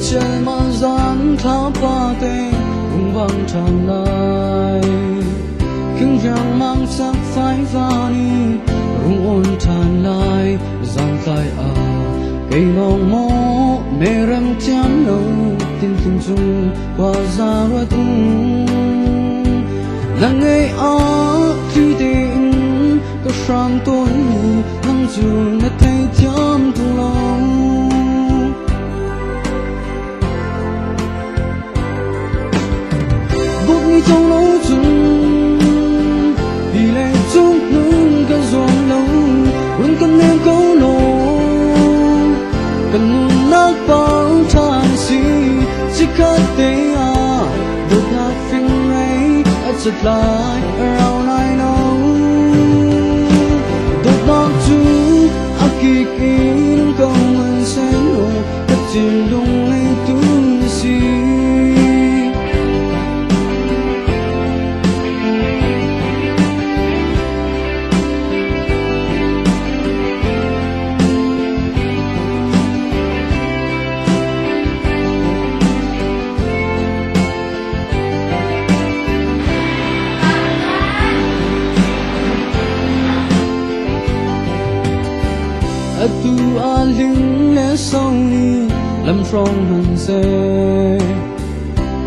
chel ma zan tha pa te ung vang than lai kinh yang mang sắc phai vani rung on than lai zan tai a cây nong mo mê rem chán lâu tin tin chung qua ra ra tung lặng ngày á khi tình có sang tôi nắng chiều đã thấy chán tu lòng bút đi trong lâu chung vì lẽ chung nương cả giòn lâu luôn cần em câu lô cần muốn nát bao than si chỉ có thế à đột ngột phim ấy chợt lại around I know đột ngột chú aki kín câu mình sẽ nổ tất nhiên đúng ấy tu si tu a linh lẽ sau ni lâm trong hàn xe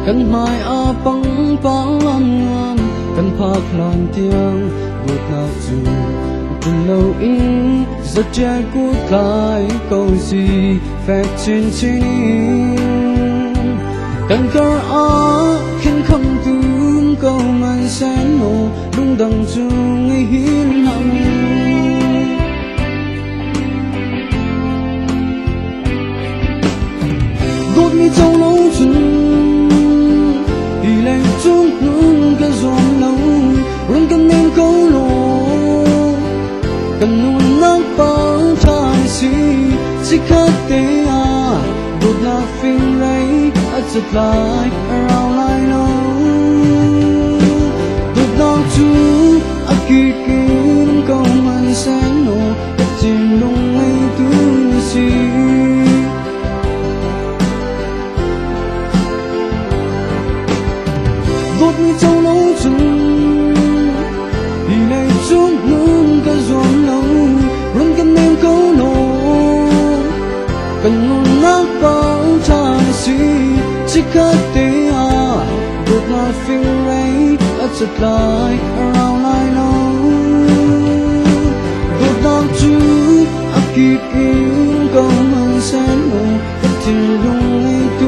cần mai a băng băng ngan cần phak lan tiếng vụt nào dù từng lâu in rất trẻ cút lại câu gì phép trên trên cần cơ a khiến không thương câu man sẽ nổ đúng đằng chung ấy hiên hằng đốt mi trong lâu chung vì lẽ chung nương cả giòn lâu luôn cần em câu lô cần luôn nắng bao than si chỉ có thế à đột là phim lấy chợt lại around I know đột nào chú aki kín câu man sẽ nổ tất nhiên đúng ấy tu si đốt mi trong lâu chung vì này chung nương cả giòn lâu luôn cần em câu lô cần luôn nát bao than si chỉ có thế à đột ngột phim ấy chợt lại around I know đột ngột chú aki kín câu man sẽ nổ tất nhiên đúng ấy